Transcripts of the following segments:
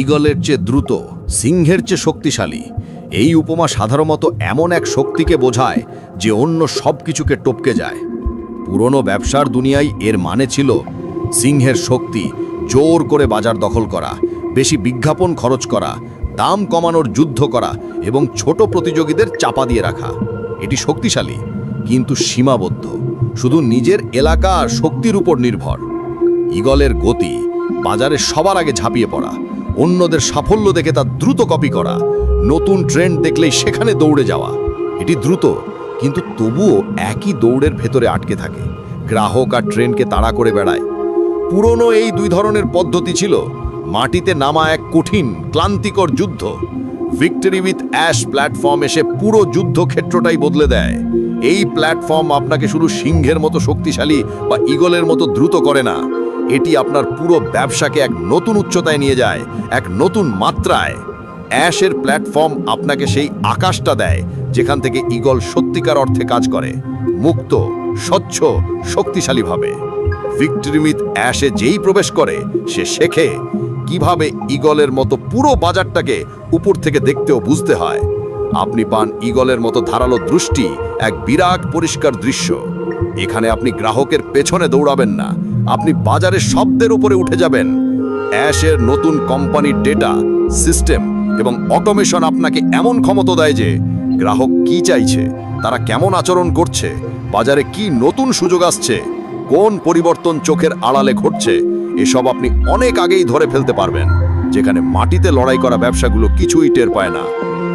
ঈগলের চেয়ে দ্রুত, সিংহের চেয়ে শক্তিশালী। এই উপমা সাধারণত এমন এক শক্তিকে বোঝায় যে অন্য সব কিছুকে টপকে যায়। পুরনো ব্যবসার দুনিয়ায় এর মানে ছিল সিংহের শক্তি, জোর করে বাজার দখল করা, বেশি বিজ্ঞাপন খরচ করা, দাম কমানোর যুদ্ধ করা এবং ছোট প্রতিযোগীদের চাপা দিয়ে রাখা। এটি শক্তিশালী, কিন্তু সীমাবদ্ধ, শুধু নিজের এলাকা আর শক্তির উপর নির্ভর। ঈগলের গতি, বাজারে সবার আগে ঝাঁপিয়ে পড়া, অন্যদের সাফল্য দেখে তা দ্রুত কপি করা, নতুন ট্রেন্ড দেখলেই সেখানে দৌড়ে যাওয়া। এটি দ্রুত, কিন্তু তবুও একই দৌড়ের ভেতরে আটকে থাকে, গ্রাহক আর ট্রেন্ডকে তাড়া করে বেড়ায়। পুরনো এই দুই ধরনের পদ্ধতি ছিল মাটিতে নামা এক কঠিন ক্লান্তিকর যুদ্ধ। ভিক্টরি উইথ অ্যাশ প্ল্যাটফর্ম এসে পুরো যুদ্ধক্ষেত্রটাই বদলে দেয়। এই প্ল্যাটফর্ম আপনাকে শুধু সিংহের মতো শক্তিশালী বা ঈগলের মতো দ্রুত করে না, এটি আপনার পুরো ব্যবসাকে এক নতুন উচ্চতায় নিয়ে যায়, এক নতুন মাত্রায়। অ্যাশের প্ল্যাটফর্ম আপনাকে সেই আকাশটা দেয় যেখান থেকে ঈগল সত্যিকার অর্থে কাজ করে, মুক্ত, স্বচ্ছ, শক্তিশালীভাবে। ভিক্টরি উইথ অ্যাশে যেই প্রবেশ করে সে শেখে কিভাবে ঈগলের মতো পুরো বাজারটাকে উপর থেকে দেখতেও বুঝতে হয়। আপনি পান ঈগলের মতো ধারালো দৃষ্টি, এক বিরাট পরিষ্কার দৃশ্য। এখানে আপনি গ্রাহকের পেছনে দৌড়াবেন না, আপনি বাজারের শব্দের উপরে উঠে যাবেন। অ্যাশের নতুন কোম্পানির ডেটা, সিস্টেম এবং অটোমেশন আপনাকে এমন ক্ষমতা দেয় যে গ্রাহক কি চাইছে, তারা কেমন আচরণ করছে, বাজারে কি নতুন সুযোগ আসছে, কোন পরিবর্তন চোখের আড়ালে ঘটছে, এসব আপনি অনেক আগেই ধরে ফেলতে পারবেন, যেখানে মাটিতে লড়াই করা ব্যবসাগুলো কিছুই টের পায় না।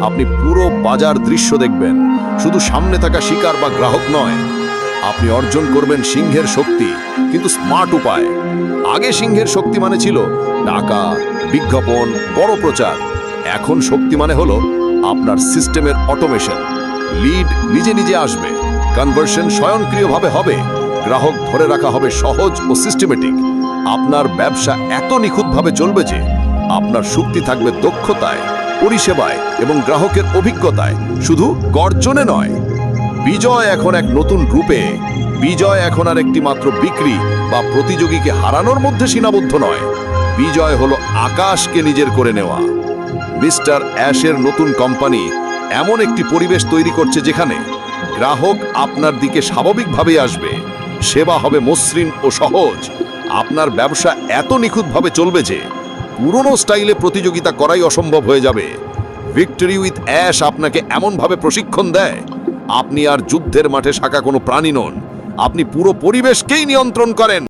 আপনি পুরো বাজার দৃশ্য দেখবেন, শুধু সামনে থাকা শিকার বা গ্রাহক নয়। আপনি অর্জন করবেন সিংহের শক্তি, কিন্তু স্মার্ট উপায়। আগে সিংহের শক্তি মানে ছিল টাকা, বিজ্ঞাপন, বড় প্রচার। এখন শক্তি মানে হলো আপনার সিস্টেমের অটোমেশন। লিড নিজে নিজে আসবে, কনভার্সন স্বয়ংক্রিয়ভাবে হবে, গ্রাহক ধরে রাখা হবে সহজ ও সিস্টেমেটিক। আপনার ব্যবসা এত নিখুঁতভাবে চলবে যে আপনার শক্তি থাকবে দক্ষতায়, পরিষেবায় এবং গ্রাহকের অভিজ্ঞতায়, শুধু গর্জনে নয়। বিজয় এখন এক নতুন রূপে। বিজয় এখন আর একটি মাত্র বিক্রি বা প্রতিযোগীকে হারানোর মধ্যে সীমাবদ্ধ নয়। বিজয় হলো আকাশকে নিজের করে নেওয়া। মিস্টার অ্যাশের নতুন কোম্পানি এমন একটি পরিবেশ তৈরি করছে যেখানে গ্রাহক আপনার দিকে স্বাভাবিকভাবেই আসবে, সেবা হবে মসৃণ ও সহজ। আপনার ব্যবসা এত নিখুঁতভাবে চলবে যে পুরনো স্টাইলে প্রতিযোগিতা করাই অসম্ভব হয়ে যাবে। ভিক্টরি উইথ অ্যাশ আপনাকে এমনভাবে প্রশিক্ষণ দেয়, আপনি আর যুদ্ধের মাঠে শাখা কোনো প্রাণী নন, আপনি পুরো পরিবেশকেই নিয়ন্ত্রণ করেন।